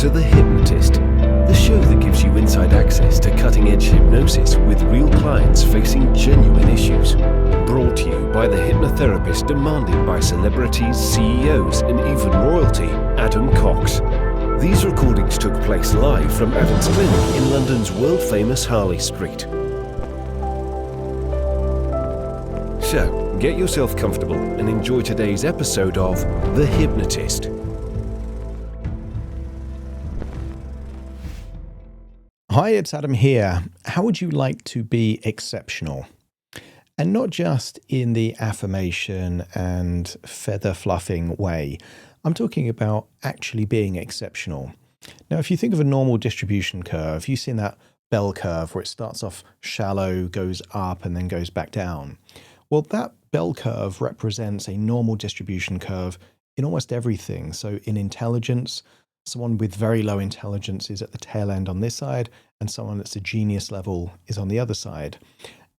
to The Hypnotist, the show that gives you inside access to cutting-edge hypnosis with real clients facing genuine issues. Brought to you by the hypnotherapist demanded by celebrities, CEOs, and even royalty, Adam Cox. These recordings took place live from Adam's clinic in London's world-famous Harley Street. So, get yourself comfortable and enjoy today's episode of The Hypnotist. Hi, it's Adam here. How would you like to be exceptional? And not just in the affirmation and feather fluffing way. I'm talking about actually being exceptional. Now, if you think of a normal distribution curve, you've seen that bell curve where it starts off shallow, goes up, and then goes back down. Well, that bell curve represents a normal distribution curve in almost everything. So in intelligence, someone with very low intelligence is at the tail end on this side, and someone that's a genius level is on the other side.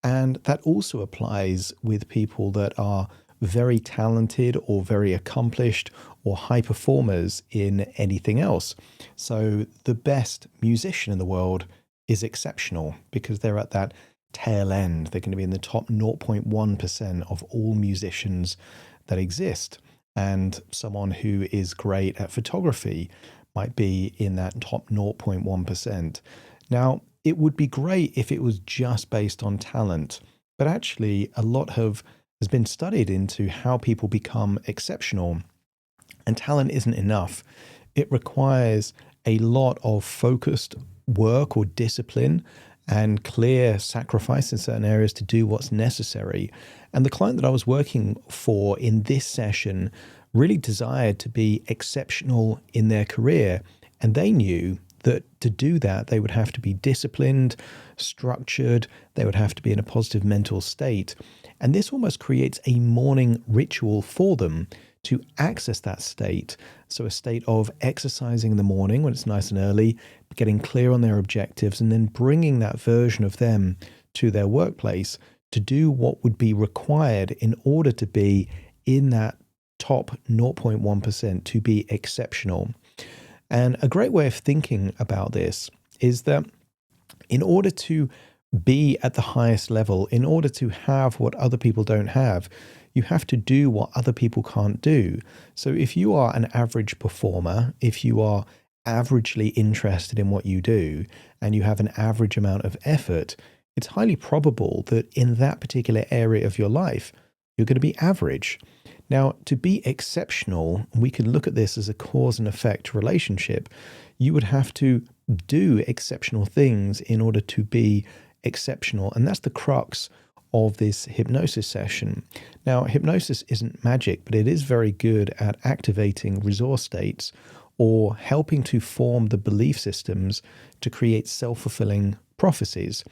And that also applies with people that are very talented or very accomplished or high performers in anything else. So the best musician in the world is exceptional because they're at that tail end. They're going to be in the top 0.1% of all musicians that exist. And someone who is great at photography might be in that top 0.1%. Now, it would be great if it was just based on talent, but actually a lot has been studied into how people become exceptional, and talent isn't enough. It requires a lot of focused work or discipline and clear sacrifice in certain areas to do what's necessary. And the client that I was working for in this session really desired to be exceptional in their career. And they knew that to do that, they would have to be disciplined, structured, they would have to be in a positive mental state. And this almost creates a morning ritual for them to access that state. So a state of exercising in the morning when it's nice and early, getting clear on their objectives, and then bringing that version of them to their workplace to do what would be required in order to be in that top 0.1%, to be exceptional. And a great way of thinking about this is that in order to be at the highest level, in order to have what other people don't have, you have to do what other people can't do. So if you are an average performer, if you are averagely interested in what you do, and you have an average amount of effort, it's highly probable that in that particular area of your life, you're going to be average. Now, to be exceptional, we can look at this as a cause and effect relationship. You would have to do exceptional things in order to be exceptional. And that's the crux of this hypnosis session. Now, hypnosis isn't magic, but it is very good at activating resource states or helping to form the belief systems to create self-fulfilling prophecies.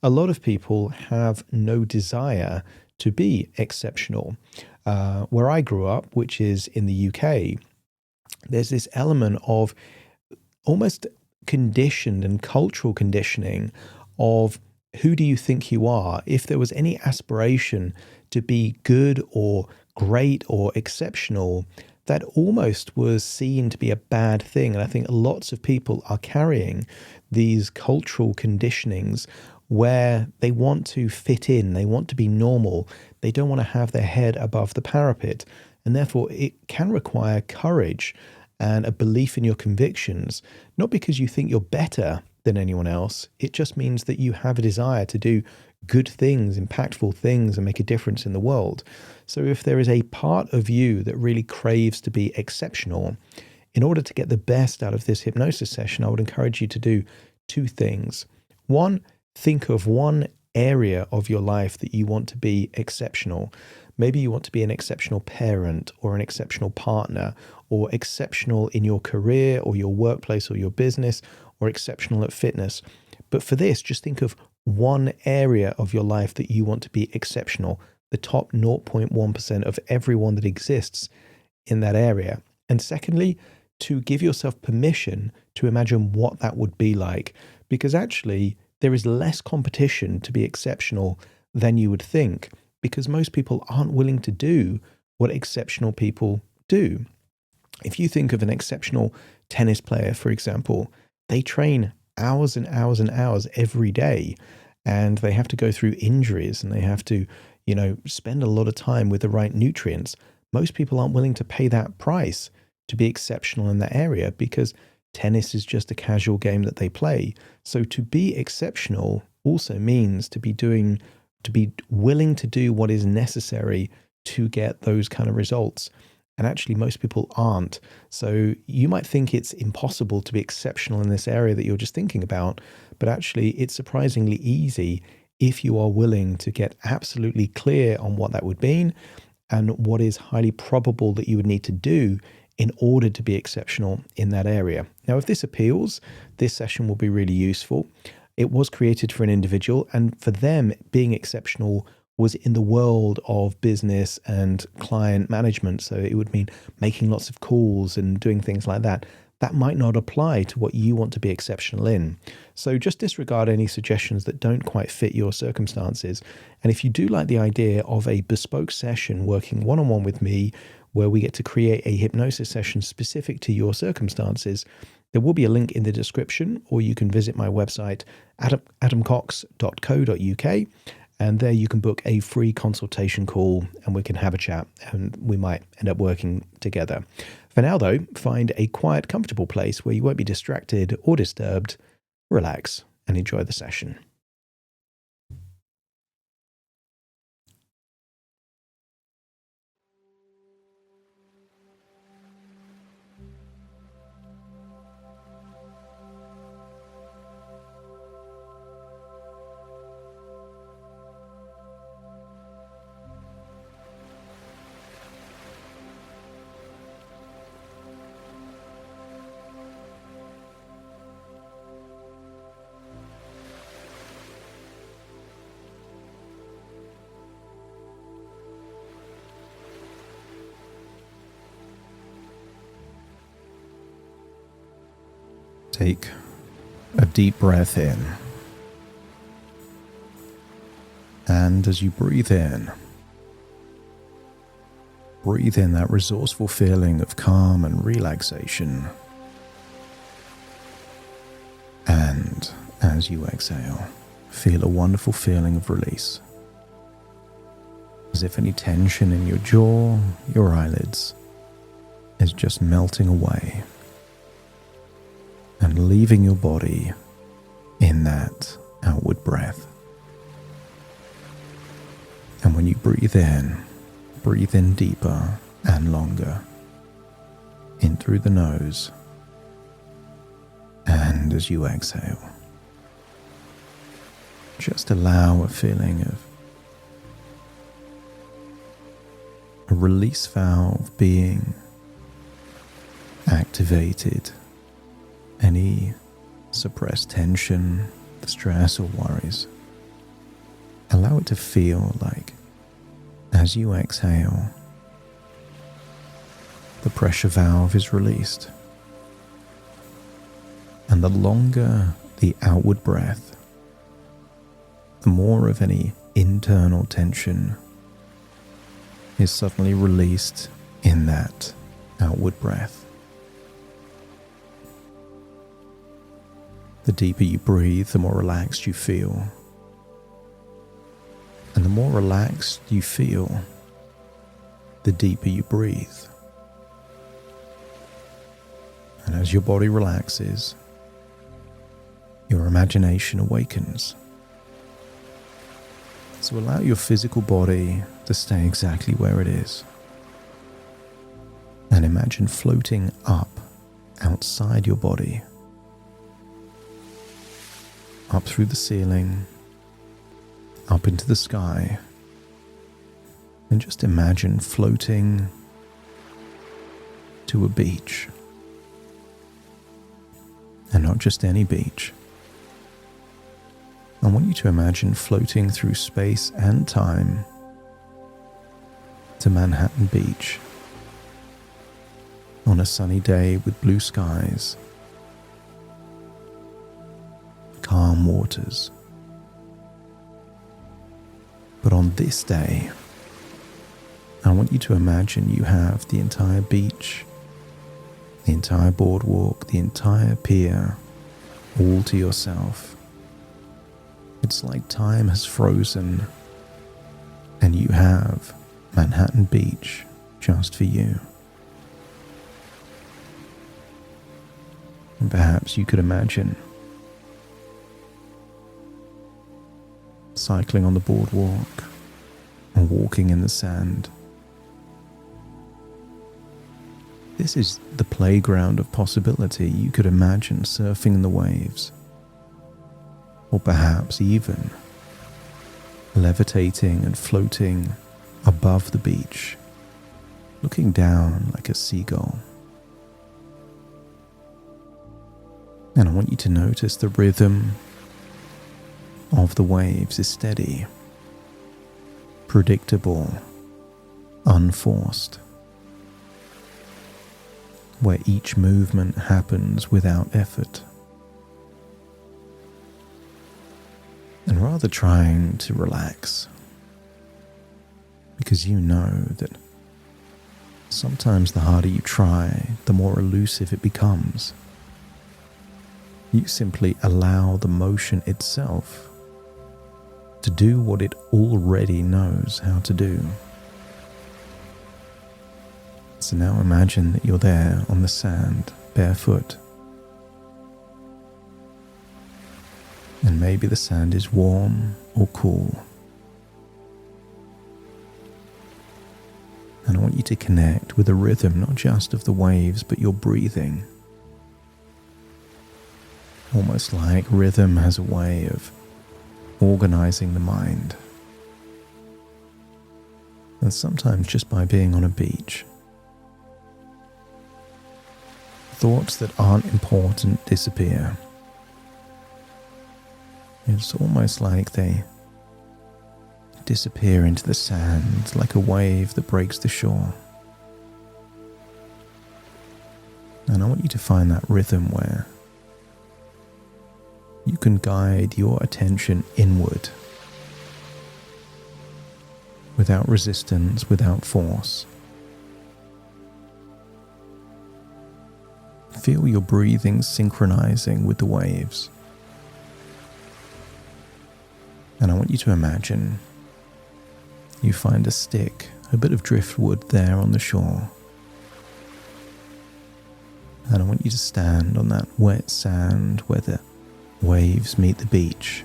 A lot of people have no desire to be exceptional. Where I grew up, which is in the UK, there's this element of almost conditioned and cultural conditioning of who do you think you are? If there was any aspiration to be good or great or exceptional, that almost was seen to be a bad thing. And I think lots of people are carrying these cultural conditionings where they want to fit in, they want to be normal, they don't want to have their head above the parapet. And therefore, it can require courage and a belief in your convictions, not because you think you're better than anyone else. It just means that you have a desire to do good things, impactful things, and make a difference in the world. So if there is a part of you that really craves to be exceptional, in order to get the best out of this hypnosis session, I would encourage you to do two things. One, think of one area of your life that you want to be exceptional. Maybe you want to be an exceptional parent or an exceptional partner or exceptional in your career or your workplace or your business or exceptional at fitness. But for this, just think of one area of your life that you want to be exceptional, the top 0.1% of everyone that exists in that area. And secondly, to give yourself permission to imagine what that would be like, because actually there is less competition to be exceptional than you would think, because most people aren't willing to do what exceptional people do. If you think of an exceptional tennis player, for example, they train hours and hours and hours every day, and they have to go through injuries, and they have to, spend a lot of time with the right nutrients. Most people aren't willing to pay that price to be exceptional in that area, because tennis is just a casual game that they play. So to be exceptional also means to be willing to do what is necessary to get those kind of results. And actually, most people aren't. So you might think it's impossible to be exceptional in this area that you're just thinking about, but actually it's surprisingly easy if you are willing to get absolutely clear on what that would mean and what is highly probable that you would need to do in order to be exceptional in that area. Now, if this appeals, this session will be really useful. It was created for an individual, and for them, being exceptional was in the world of business and client management. So it would mean making lots of calls and doing things like that. That might not apply to what you want to be exceptional in. So just disregard any suggestions that don't quite fit your circumstances. And if you do like the idea of a bespoke session working one-on-one with me, where we get to create a hypnosis session specific to your circumstances, there will be a link in the description, or you can visit my website, adamcox.co.uk. And there you can book a free consultation call, and we can have a chat, and we might end up working together. For now, though, find a quiet, comfortable place where you won't be distracted or disturbed. Relax and enjoy the session. Take a deep breath in. And as you breathe in that resourceful feeling of calm and relaxation. And as you exhale, feel a wonderful feeling of release. As if any tension in your jaw, your eyelids, is just melting away and leaving your body in that outward breath. And when you breathe in deeper and longer, in through the nose, and as you exhale, just allow a feeling of a release valve being activated. Any suppressed tension, stress, or worries, allow it to feel like, as you exhale, the pressure valve is released. And the longer the outward breath, the more of any internal tension is suddenly released in that outward breath. The deeper you breathe, the more relaxed you feel. And the more relaxed you feel, the deeper you breathe. And as your body relaxes, your imagination awakens. So allow your physical body to stay exactly where it is. And imagine floating up outside your body, up through the ceiling, up into the sky, and just imagine floating to a beach. And not just any beach. I want you to imagine floating through space and time to Manhattan Beach on a sunny day with blue skies, calm waters. But on this day, I want you to imagine you have the entire beach the entire boardwalk, the entire pier, all to yourself. It's like time has frozen and you have Manhattan Beach just for you. And perhaps you could imagine cycling on the boardwalk or walking in the sand. This is the playground of possibility. You could imagine surfing in the waves, or perhaps even levitating and floating above the beach, looking down like a seagull. And I want you to notice the rhythm of the waves is steady, predictable, unforced, where each movement happens without effort. And rather trying to relax, because you know that sometimes the harder you try, the more elusive it becomes. You simply allow the motion itself to do what it already knows how to do. So now imagine that you're there on the sand, barefoot. And maybe the sand is warm or cool. And I want you to connect with the rhythm, not just of the waves, but your breathing. Almost like rhythm has a way of organizing the mind. And sometimes just by being on a beach, thoughts that aren't important disappear. It's almost like they disappear into the sand, like a wave that breaks the shore. And I want you to find that rhythm where you can guide your attention inward, without resistance, without force. Feel your breathing synchronizing with the waves. And I want you to imagine you find a stick, a bit of driftwood there on the shore. And I want you to stand on that wet sand where the waves meet the beach.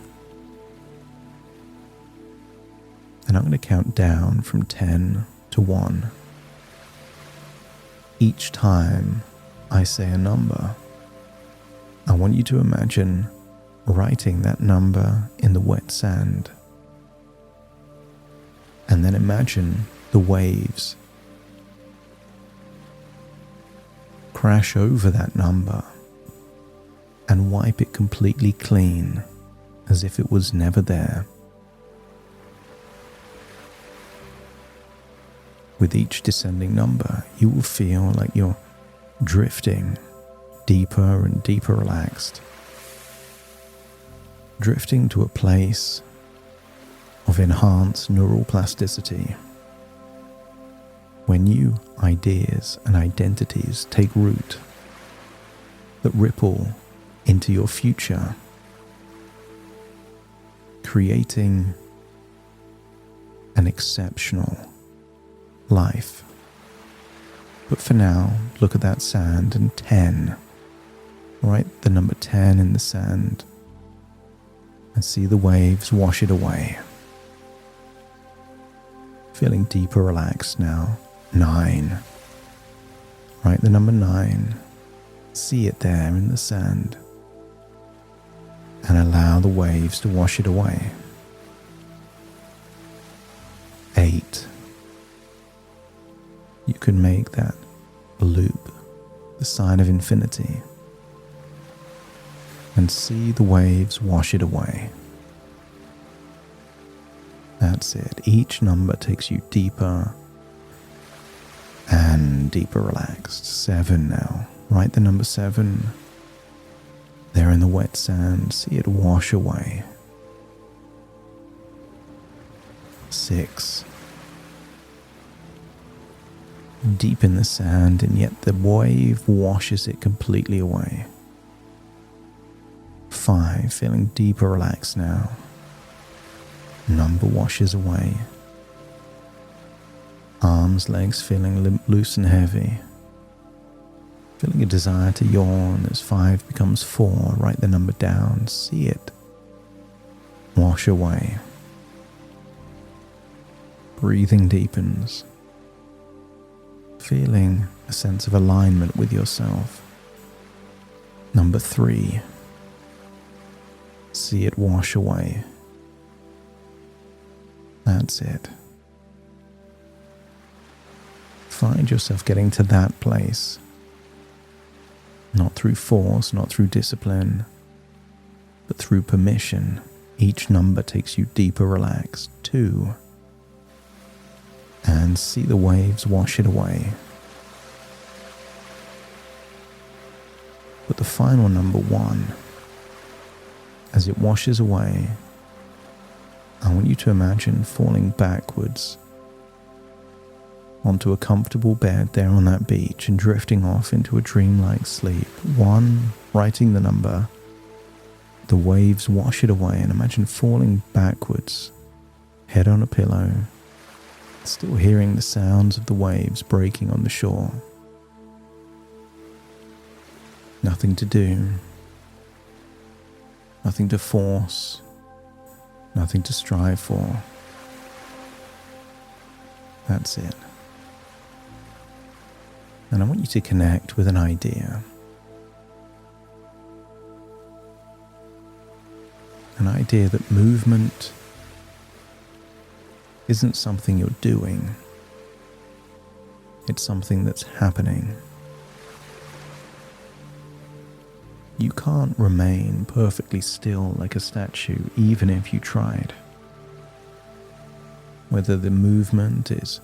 And I'm going to count down from 10 to 1. Each time I say a number, I want you to imagine writing that number in the wet sand. And then imagine the waves crash over that number and wipe it completely clean, as if it was never there. With each descending number, you will feel like you're drifting deeper and deeper relaxed, drifting to a place of enhanced neural plasticity, where new ideas and identities take root that ripple into your future, creating an exceptional life. But for now, look at that sand and 10. Write the number 10 in the sand and see the waves wash it away. Feeling deeper relaxed now. 9. Write the number 9. See it there in the sand and allow the waves to wash it away. 8. You can make that loop the sign of infinity and see the waves wash it away. That's it. Each number takes you deeper and deeper relaxed. 7 now. Write the number 7 there in the wet sand. See it wash away. 6. deep in the sand, and yet the wave washes it completely away. 5, feeling deeper relaxed now. Number washes away. Arms, legs feeling loose and heavy. Feeling a desire to yawn as 5 becomes 4. Write the number down. See it wash away. Breathing deepens. Feeling a sense of alignment with yourself. Number 3. See it wash away. That's it. Find yourself getting to that place. Not through force, not through discipline, but through permission. Each number takes you deeper relaxed. 2. And see the waves wash it away. But the final number 1, as it washes away, I want you to imagine falling backwards onto a comfortable bed there on that beach and drifting off into a dreamlike sleep. 1, writing the number, the waves wash it away, and imagine falling backwards, head on a pillow, still hearing the sounds of the waves breaking on the shore. Nothing to do, nothing to force, nothing to strive for. That's it. And I want you to connect with an idea. An idea that movement isn't something you're doing. It's something that's happening. You can't remain perfectly still like a statue, even if you tried. Whether the movement is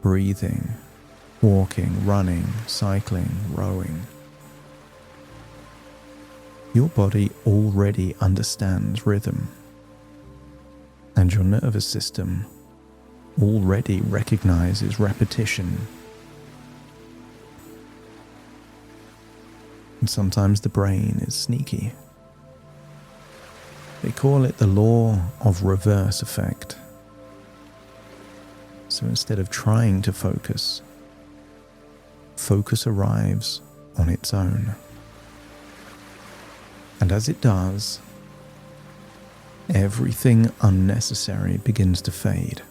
breathing, walking, running, cycling, rowing. Your body already understands rhythm, and your nervous system already recognizes repetition. And sometimes the brain is sneaky. They call it the law of reverse effect. So instead of trying to focus arrives on its own. And as it does, everything unnecessary begins to fade.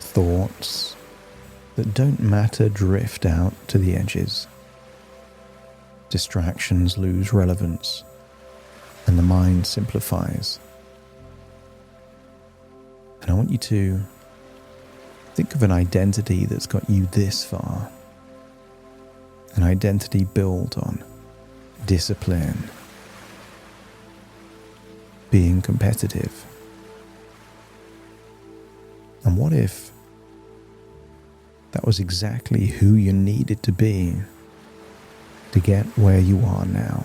Thoughts that don't matter drift out to the edges. Distractions lose relevance, and the mind simplifies. And I want you to think of an identity that's got you this far. An identity built on discipline, being competitive. And what if that was exactly who you needed to be to get where you are now?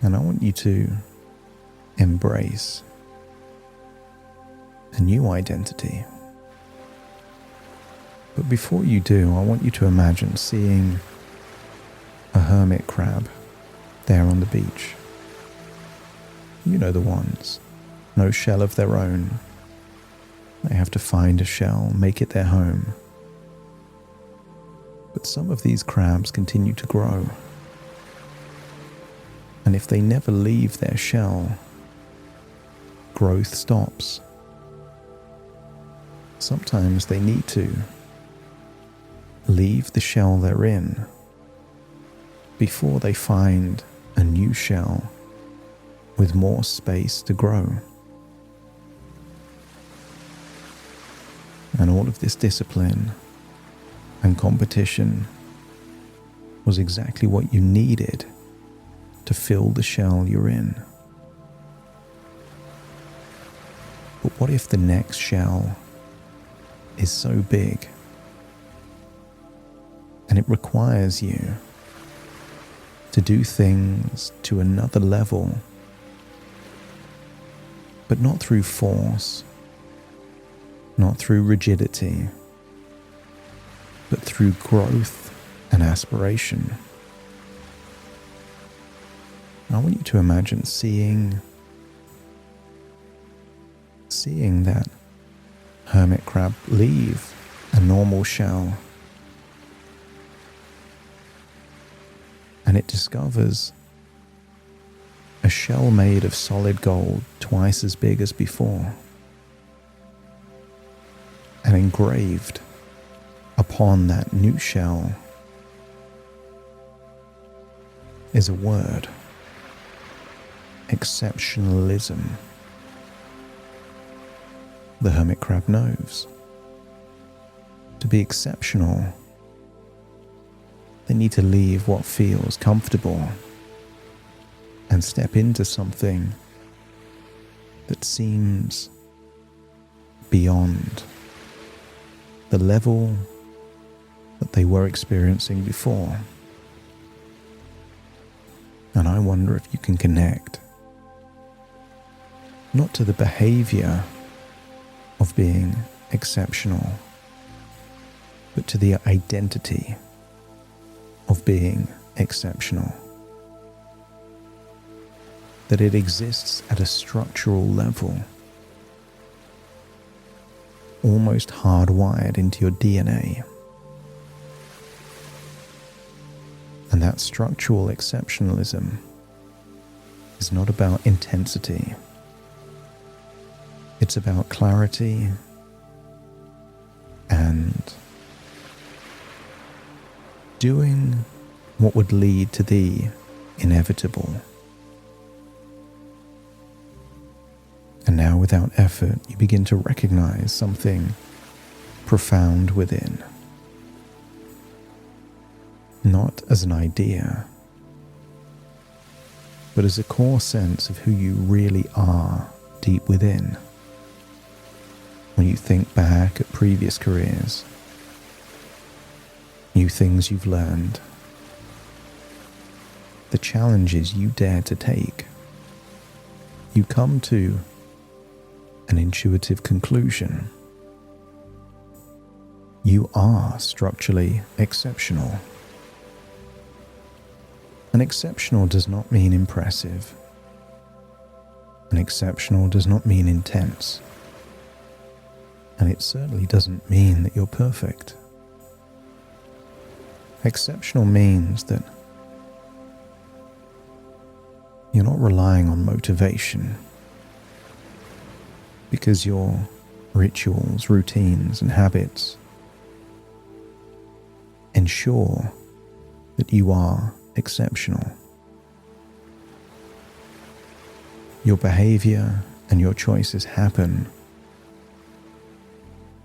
And I want you to embrace a new identity. But before you do, I want you to imagine seeing a hermit crab there on the beach. You know the ones. No shell of their own. They have to find a shell, make it their home. But some of these crabs continue to grow. And if they never leave their shell, growth stops. Sometimes they need to leave the shell they're in before they find a new shell with more space to grow. And all of this discipline and competition was exactly what you needed to fill the shell you're in. But what if the next shell is so big and it requires you to do things to another level but not through force, not through rigidity, but through growth and aspiration. I want you to imagine seeing that hermit crab leave a normal shell, and it discovers a shell made of solid gold twice as big as before, and engraved upon that new shell is a word: exceptionalism. The hermit crab knows. To be exceptional, they need to leave what feels comfortable and step into something that seems beyond the level that they were experiencing before. And I wonder if you can connect, not to the behavior of being exceptional, but to the identity of being exceptional. That it exists at a structural level, almost hardwired into your DNA. And that structural exceptionalism is not about intensity. It's about clarity and doing what would lead to the inevitable. And now, without effort, you begin to recognize something profound within. Not as an idea, but as a core sense of who you really are deep within. When you think back at previous careers, new things you've learned, the challenges you dare to take, you come to an intuitive conclusion. You are structurally exceptional. And exceptional does not mean impressive. And exceptional does not mean intense. And it certainly doesn't mean that you're perfect. Exceptional means that you're not relying on motivation, because your rituals, routines, and habits ensure that you are exceptional. Your behavior and your choices happen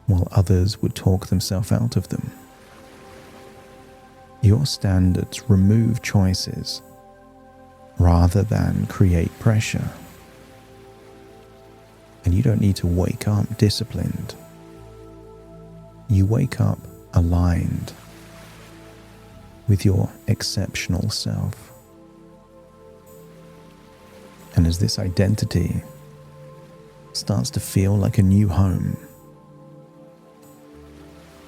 while others would talk themselves out of them. Your standards remove choices rather than create pressure. And you don't need to wake up disciplined. You wake up aligned with your exceptional self. And as this identity starts to feel like a new home,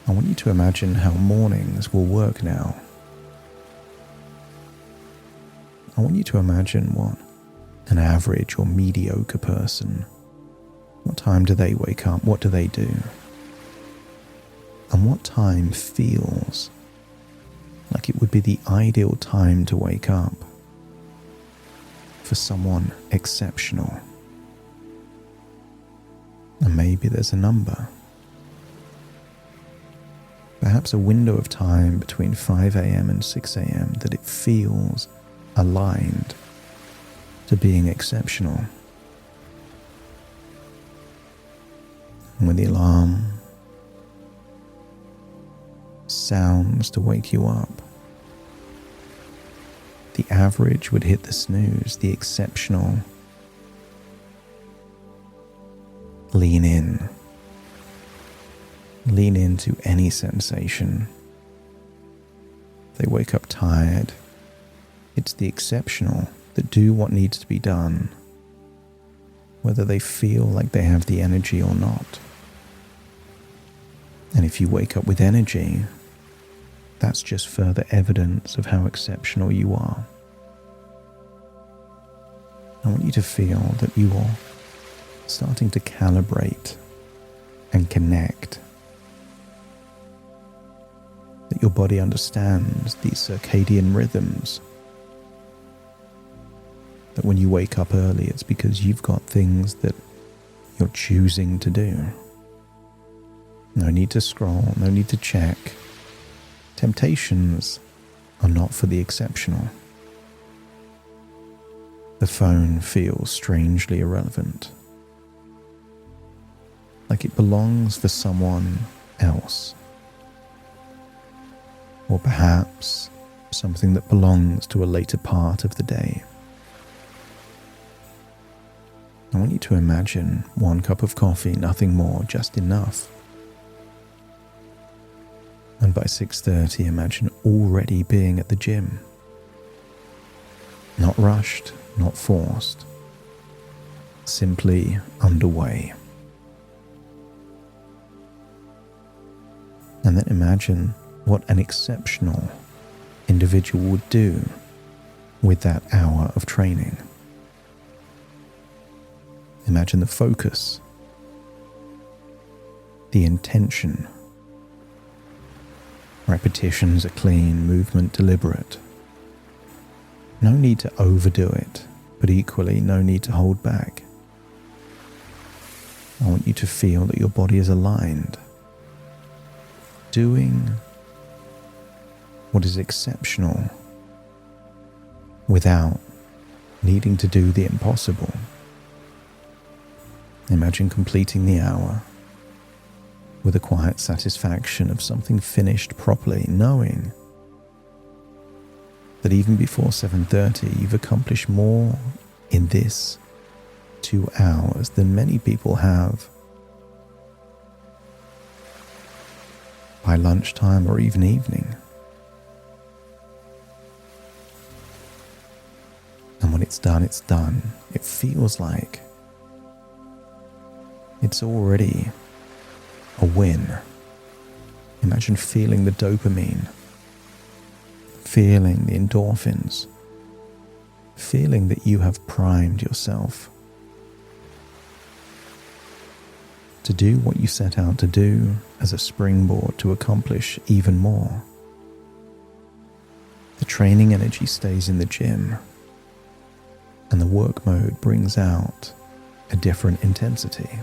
I want you to imagine how mornings will work now. I want you to imagine what an average or mediocre person, what time do they wake up? What do they do? And what time feels like it would be the ideal time to wake up for someone exceptional? And maybe there's a number. Perhaps a window of time between 5 a.m. and 6 a.m. that it feels aligned to being exceptional. And when the alarm sounds to wake you up, the average would hit the snooze, the exceptional lean in. Lean into any sensation. They wake up tired. It's the exceptional that do what needs to be done whether they feel like they have the energy or not. And if you wake up with energy, that's just further evidence of how exceptional you are. I want you to feel that you are starting to calibrate and connect. That your body understands these circadian rhythms. That when you wake up early, it's because you've got things that you're choosing to do. No need to scroll, no need to check. Temptations are not for the exceptional. The phone feels strangely irrelevant. Like it belongs for someone else. Or perhaps something that belongs to a later part of the day. I want you to imagine 1 cup of coffee, nothing more, just enough. And by 6:30, imagine already being at the gym. Not rushed, not forced. Simply underway. And then imagine what an exceptional individual would do with that hour of training. Imagine the focus, the intention. Repetitions are clean, movement deliberate. No need to overdo it, but equally no need to hold back. I want you to feel that your body is aligned, doing what is exceptional without needing to do the impossible. Imagine completing the hour with a quiet satisfaction of something finished properly, knowing that even before 7:30 you've accomplished more in this 2 hours than many people have by lunchtime or even evening. And when it's done, it's done. It feels like it's already a win. Imagine feeling the dopamine, feeling the endorphins, feeling that you have primed yourself to do what you set out to do as a springboard to accomplish even more. The training energy stays in the gym, and the work mode brings out a different intensity.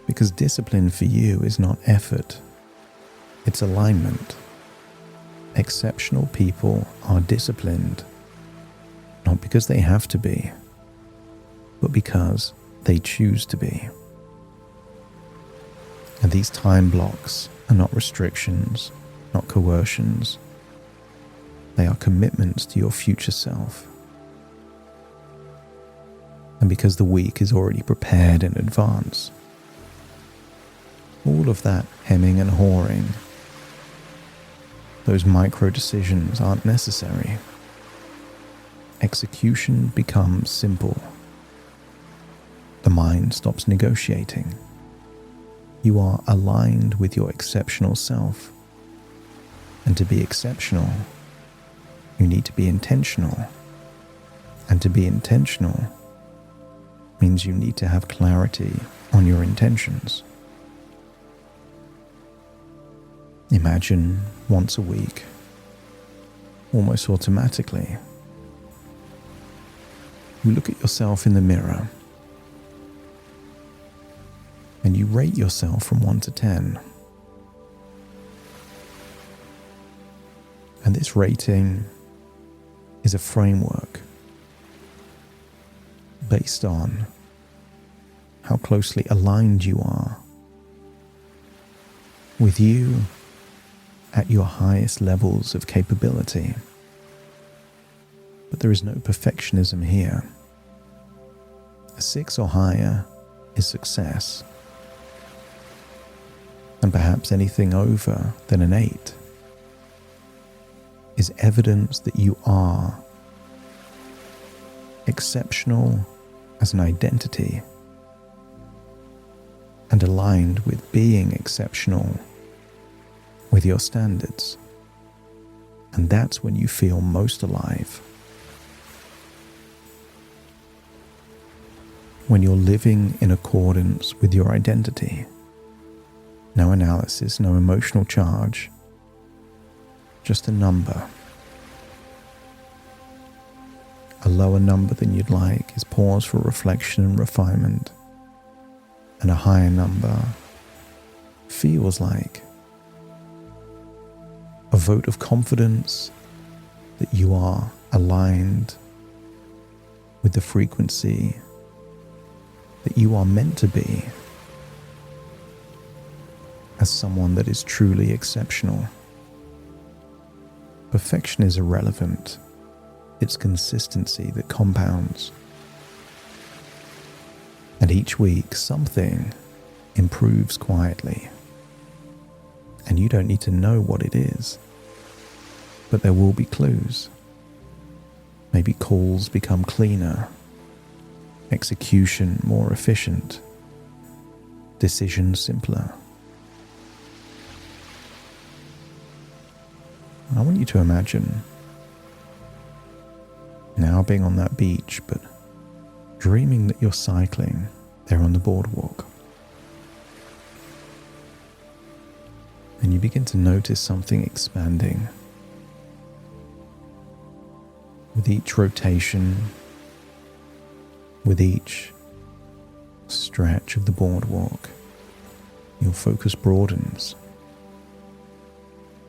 Because discipline for you is not effort, it's alignment. Exceptional people are disciplined, not because they have to be, but because they choose to be. And these time blocks are not restrictions, not coercions. They are commitments to your future self. And because the week is already prepared in advance, all of that hemming and hawing, those micro decisions aren't necessary. Execution becomes simple. The mind stops negotiating. You are aligned with your exceptional self. And to be exceptional, you need to be intentional. And to be intentional means you need to have clarity on your intentions. Imagine once a week, almost automatically, you look at yourself in the mirror and you rate yourself from 1 to 10. And this rating is a framework based on how closely aligned you are with you at your highest levels of capability. But there is no perfectionism here. A 6 or higher is success. And perhaps anything over than an 8 is evidence that you are exceptional as an identity and aligned with being exceptional with your standards. And that's when you feel most alive. When you're living in accordance with your identity. No analysis, no emotional charge, just a number. A lower number than you'd like is pause for reflection and refinement, and a higher number feels like a vote of confidence that you are aligned with the frequency that you are meant to be as someone that is truly exceptional. Perfection is irrelevant. It's consistency that compounds. And each week something improves quietly. And you don't need to know what it is. But there will be clues. Maybe calls become cleaner. Execution more efficient. Decisions simpler. I want you to imagine now being on that beach, but dreaming that you're cycling there on the boardwalk. And you begin to notice something expanding. With each rotation, with each stretch of the boardwalk, your focus broadens.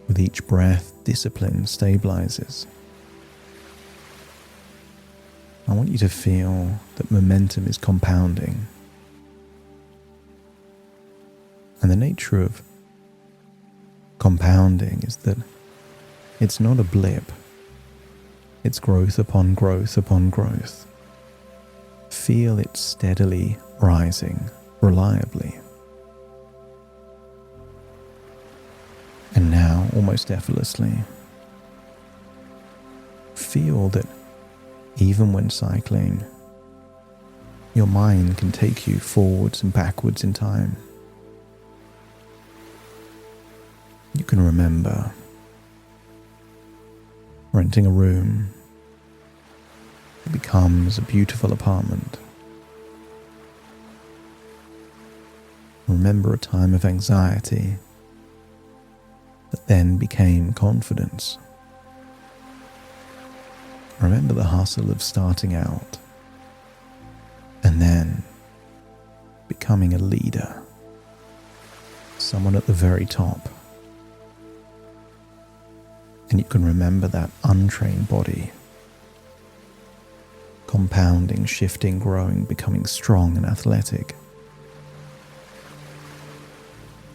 With each breath, discipline stabilizes. I want you to feel that momentum is compounding. And the nature of compounding is that it's not a blip. It's growth upon growth upon growth. Feel it steadily rising, reliably. And now, almost effortlessly, feel that even when cycling, your mind can take you forwards and backwards in time. You can remember renting a room that becomes a beautiful apartment. Remember a time of anxiety that then became confidence. Remember the hustle of starting out and then becoming a leader, someone at the very top. And you can remember that untrained body, compounding, shifting, growing, becoming strong and athletic.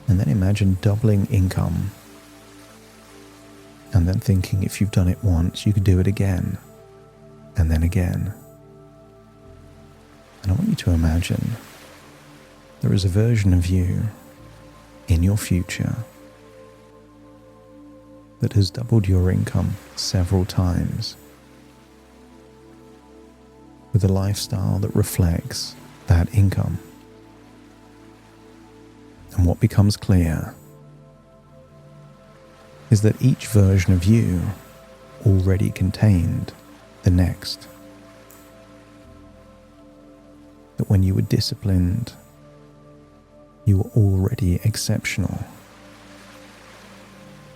And then imagine doubling income. And then thinking if you've done it once, you could do it again. And then again. And I want you to imagine there is a version of you in your future that has doubled your income several times with a lifestyle that reflects that income. And what becomes clear is that each version of you already contained the next. That when you were disciplined, you were already exceptional.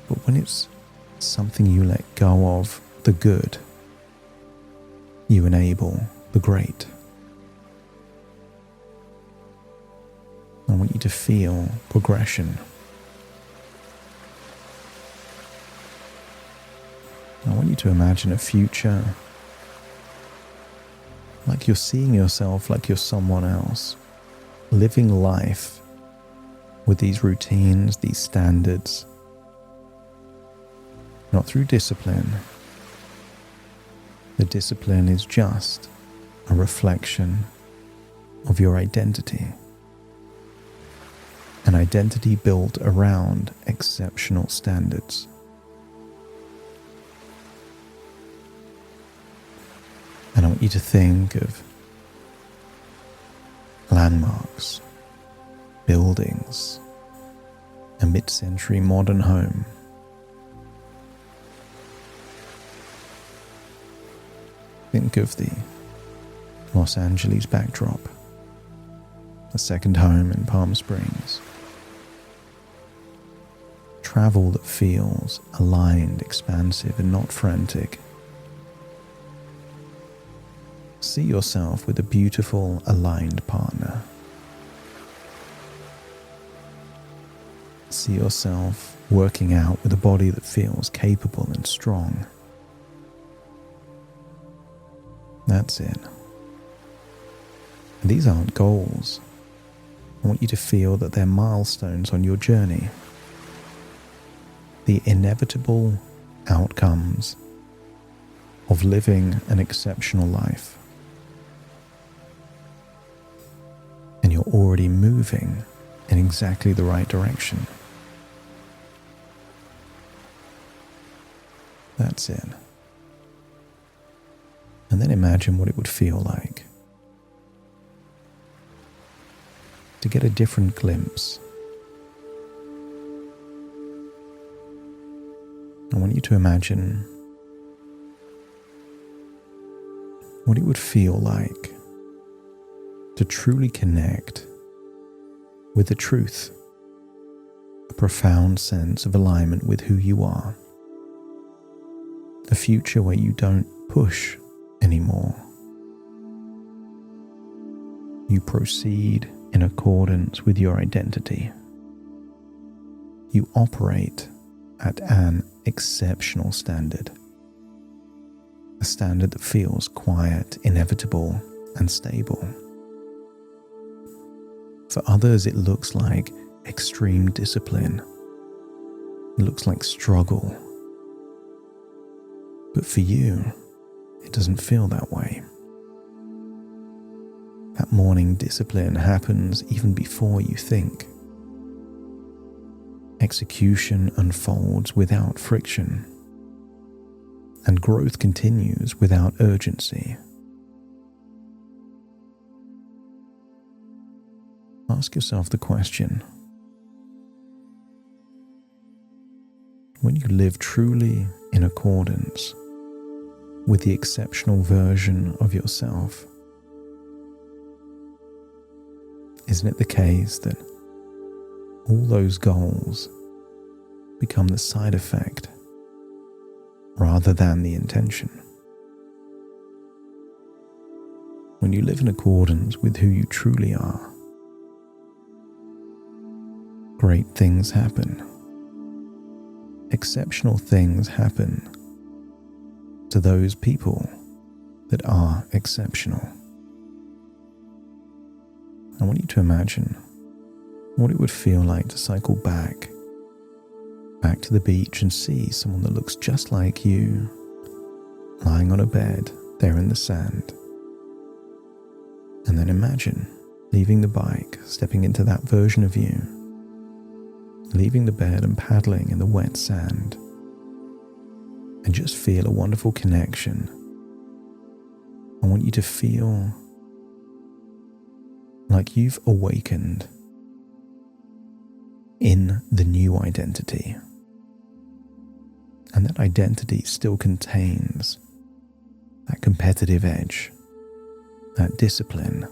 But when it's something you let go of, the good, you enable the great. I want you to feel progression. I want you to imagine a future like you're seeing yourself like you're someone else, living life with these routines, these standards, not through discipline. The discipline is just a reflection of your identity. An identity built around exceptional standards. And I want want you to think of landmarks, buildings, a mid-century modern home. Think of the Los Angeles backdrop, a second home in Palm Springs. Travel that feels aligned, expansive, and not frantic. See yourself with a beautiful, aligned partner. See yourself working out with a body that feels capable and strong. That's it. And these aren't goals. I want you to feel that they're milestones on your journey. The inevitable outcomes of living an exceptional life. And you're already moving in exactly the right direction. That's it. And then imagine what it would feel like to get a different glimpse. I want you to imagine what it would feel like to truly connect with the truth, a profound sense of alignment with who you are, a future where you don't push anymore. You proceed in accordance with your identity. You operate at an exceptional standard, a standard that feels quiet, inevitable, and stable. For others, it looks like extreme discipline. It looks like struggle. But for you, it doesn't feel that way. That morning discipline happens even before you think. Execution unfolds without friction, and growth continues without urgency. Ask yourself the question: when you live truly in accordance with the exceptional version of yourself, isn't it the case that all those goals become the side effect rather than the intention? When you live in accordance with who you truly are, great things happen. Exceptional things happen to those people that are exceptional. I want you to imagine what it would feel like to cycle back to the beach and see someone that looks just like you, lying on a bed there in the sand. And then imagine leaving the bike, stepping into that version of you, leaving the bed and paddling in the wet sand, and just feel a wonderful connection. I want you to feel like you've awakened in the new identity. And that identity still contains that competitive edge, that discipline.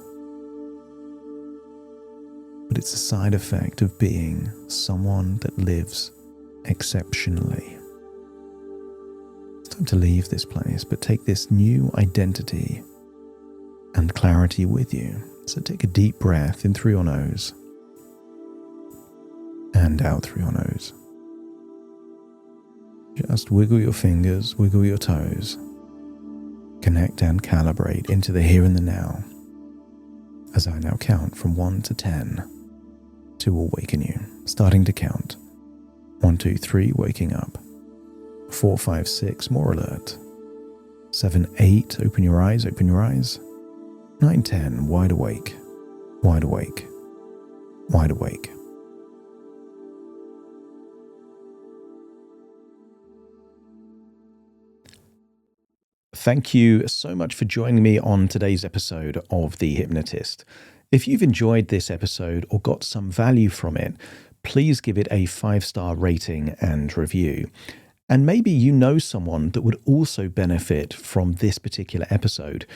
But it's a side effect of being someone that lives exceptionally. It's time to leave this place, but take this new identity and clarity with you. So take a deep breath in through your nose and out through your nose. Just wiggle your fingers, wiggle your toes. Connect and calibrate into the here and the now as I now count from 1 to 10 to awaken you. Starting to count. 1, 2, 3, waking up. 4, 5, 6, more alert. 7, 8, open your eyes, open your eyes. 9, 10, wide awake, wide awake, wide awake. Thank you so much for joining me on today's episode of The Hypnotist. If you've enjoyed this episode or got some value from it, please give it a 5-star rating and review. And maybe you know someone that would also benefit from this particular episode,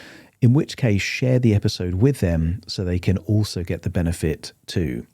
in which case share the episode with them so they can also get the benefit too.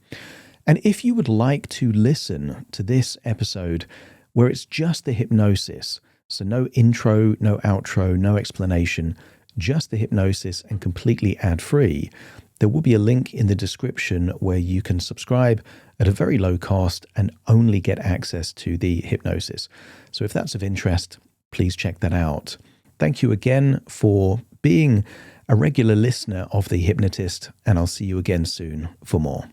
And if you would like to listen to this episode where it's just the hypnosis, so no intro, no outro, no explanation, just the hypnosis and completely ad-free, there will be a link in the description where you can subscribe at a very low cost and only get access to the hypnosis. So if that's of interest, please check that out. Thank you again for being a regular listener of The Hypnotist, and I'll see you again soon for more.